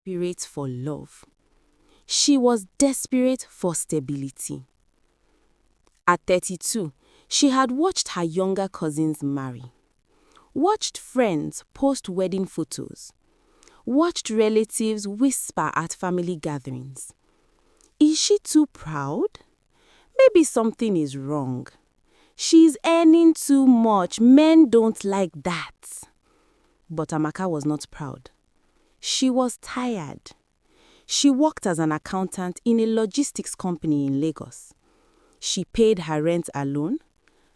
desperate for love. She was desperate for stability. At 32, she had watched her younger cousins marry, watched friends post wedding photos, watched relatives whisper at family gatherings. Is she too proud? Maybe something is wrong. She's earning too much. Men don't like that. But Amaka was not proud. She was tired. She worked as an accountant in a logistics company in Lagos. She paid her rent alone,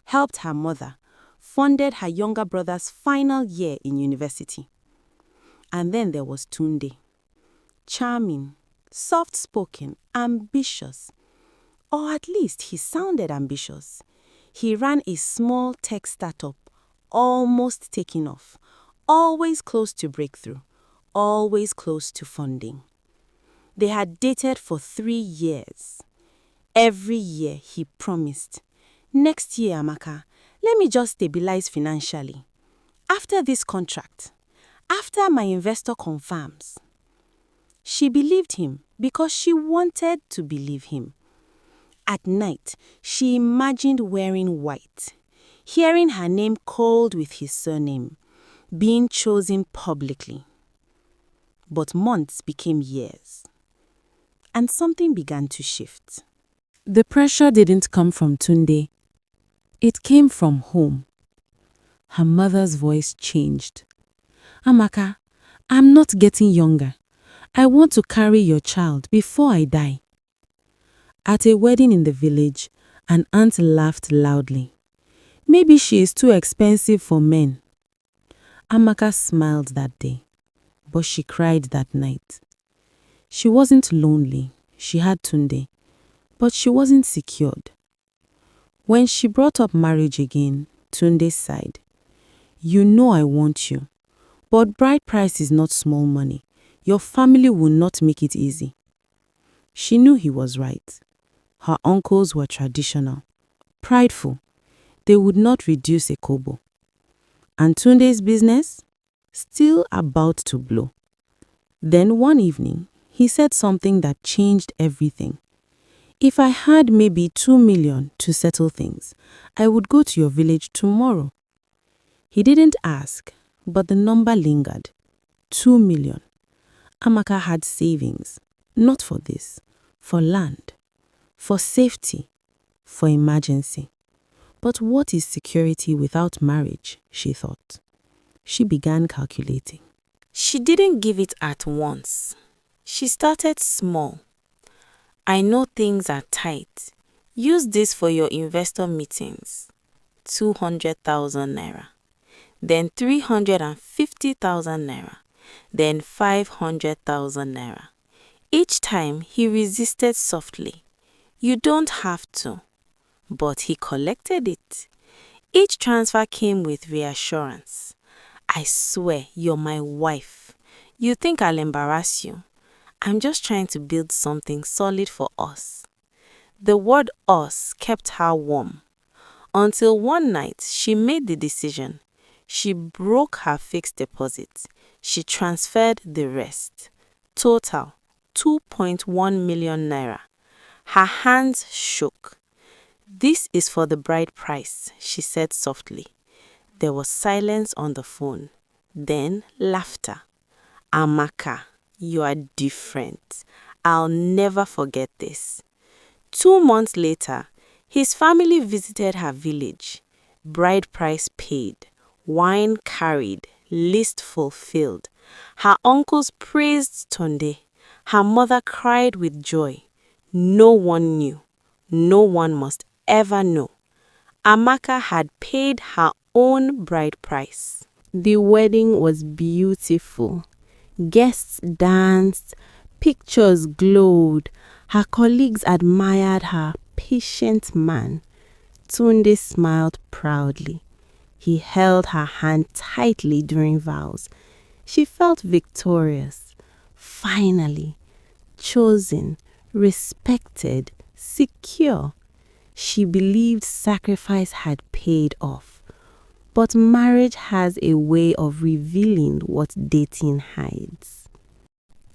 helped her mother, funded her younger brother's final year in university. And then there was Tunde. Charming, soft-spoken, ambitious. Or at least he sounded ambitious. He ran a small tech startup, almost taking off, always close to breakthrough, always close to funding. They had dated for 3 years. Every year he promised, next year, Amaka, let me just stabilize financially. After this contract, after my investor confirms. She believed him because she wanted to believe him. At night, she imagined wearing white, hearing her name called with his surname, being chosen publicly. But months became years, and something began to shift. The pressure didn't come from Tunde. It came from home. Her mother's voice changed. Amaka, I'm not getting younger. I want to carry your child before I die. At a wedding in the village, an aunt laughed loudly. Maybe she is too expensive for men. Amaka smiled that day, but she cried that night. She wasn't lonely. She had Tunde, but she wasn't secured. When she brought up marriage again, Tunde sighed. You know I want you, but bride price is not small money. Your family will not make it easy. She knew he was right. Her uncles were traditional, prideful. They would not reduce a kobo. And Tunde's business? Still about to blow. Then one evening, he said something that changed everything. If I had maybe 2 million to settle things, I would go to your village tomorrow. He didn't ask, but the number lingered. 2 million. Amaka had savings, not for this, for land, for safety, for emergency. But what is security without marriage, she thought. She began calculating. She didn't give it at once. She started small. I know things are tight. Use this for your investor meetings. 200,000 naira. Then 350,000 naira. Then 500,000 naira. Each time he resisted softly. You don't have to. But he collected it. Each transfer came with reassurance. I swear you're my wife. You think I'll embarrass you? I'm just trying to build something solid for us. The word us kept her warm. Until one night, she made the decision. She broke her fixed deposit. She transferred the rest. Total, 2.1 million naira. Her hands shook. This is for the bride price, she said softly. There was silence on the phone. Then laughter. Amaka, you are different. I'll never forget this. 2 months later, his family visited her village. Bride price paid. Wine carried. List fulfilled. Her uncles praised Tunde. Her mother cried with joy. No one knew. No one must ever know. Amaka had paid her own bride price. The wedding was beautiful. Guests danced, pictures glowed. Her colleagues admired her patient man. Tunde smiled proudly. He held her hand tightly during vows. She felt victorious. Finally, chosen, respected, secure. She believed sacrifice had paid off. But marriage has a way of revealing what dating hides.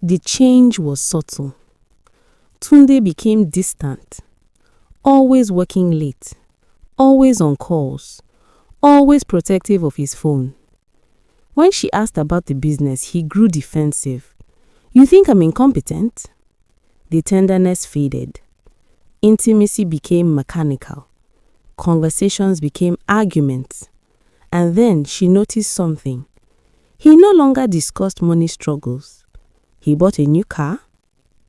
The change was subtle. Tunde became distant, always working late, always on calls, always protective of his phone. When she asked about the business, he grew defensive. You think I'm incompetent? The tenderness faded. Intimacy became mechanical. Conversations became arguments. And then she noticed something. He no longer discussed money struggles. He bought a new car,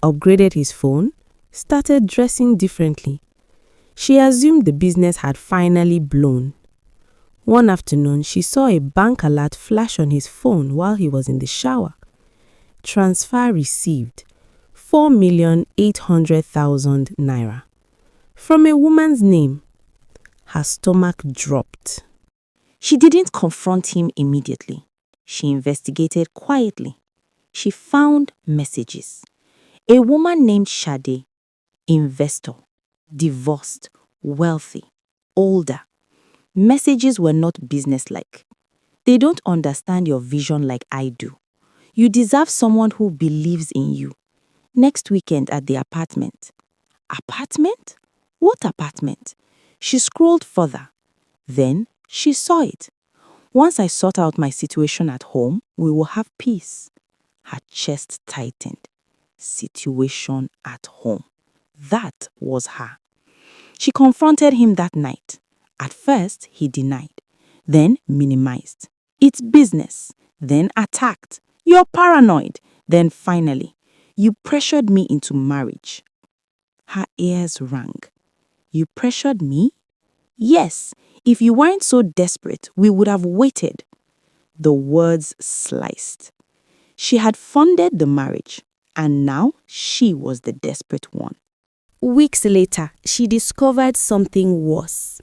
upgraded his phone, started dressing differently. She assumed the business had finally blown. One afternoon, she saw a bank alert flash on his phone while he was in the shower. Transfer received 4,800,000 naira. From a woman's name. Her stomach dropped. She didn't confront him immediately. She investigated quietly. She found messages. A woman named Shade, investor, divorced, wealthy, older. Messages were not businesslike. They don't understand your vision like I do. You deserve someone who believes in you. Next weekend at the apartment. Apartment? What apartment? She scrolled further. Then she saw it. Once I sort out my situation at home, we will have peace. Her chest tightened. Situation at home. That was her. She confronted him that night. At first, he denied, then minimized. It's business, then attacked. You're paranoid. Then finally, you pressured me into marriage. Her ears rang. You pressured me? Yes, if you weren't so desperate, we would have waited. The words sliced. She had funded the marriage, and now she was the desperate one. Weeks later, she discovered something worse.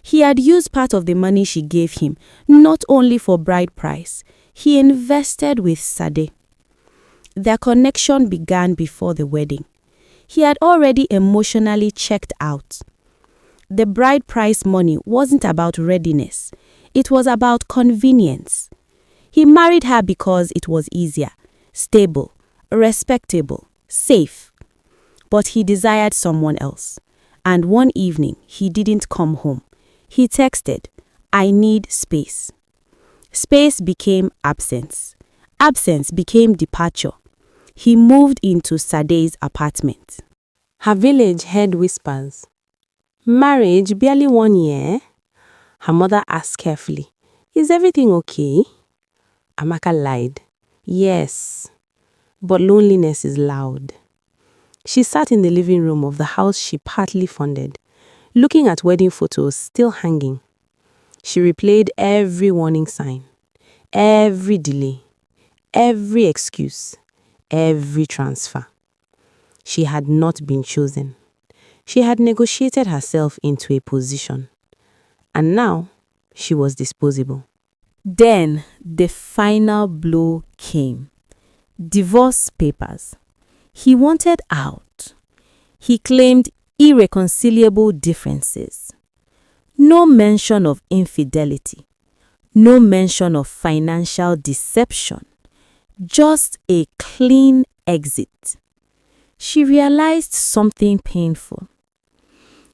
He had used part of the money she gave him, not only for bride price. He invested with Sade. Their connection began before the wedding. He had already emotionally checked out. The bride price money wasn't about readiness. It was about convenience. He married her because it was easier, stable, respectable, safe. But he desired someone else. And one evening, he didn't come home. He texted, I need space. Space became absence. Absence became departure. He moved into Sade's apartment. Her village heard whispers. Marriage barely 1 year? Her mother asked carefully, Is everything okay? Amaka lied. Yes, but loneliness is loud. She sat in the living room of the house she partly funded, looking at wedding photos still hanging. She replayed every warning sign, every delay, every excuse, every transfer. She had not been chosen. She had negotiated herself into a position. And now, she was disposable. Then, the final blow came. Divorce papers. He wanted out. He claimed irreconcilable differences. No mention of infidelity. No mention of financial deception. Just a clean exit. She realized something painful.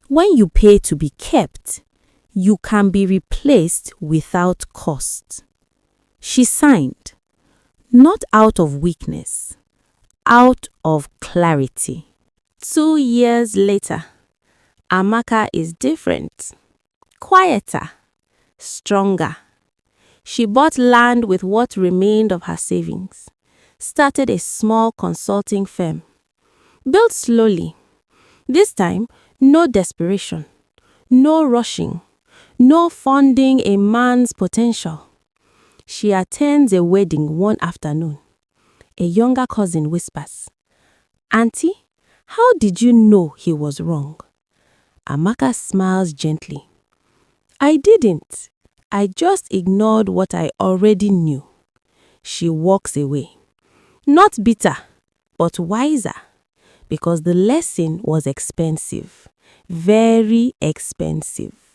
When you pay to be kept, you can be replaced without cost. She signed, not out of weakness, out of clarity. 2 years later, Amaka is different, quieter, stronger. She bought land with what remained of her savings, started a small consulting firm, built slowly. This time, no desperation, no rushing, no funding a man's potential. She attends a wedding one afternoon. A younger cousin whispers, Auntie, how did you know he was wrong? Amaka smiles gently. I didn't. I just ignored what I already knew. She walks away. Not bitter, but wiser. Because the lesson was expensive. Very expensive.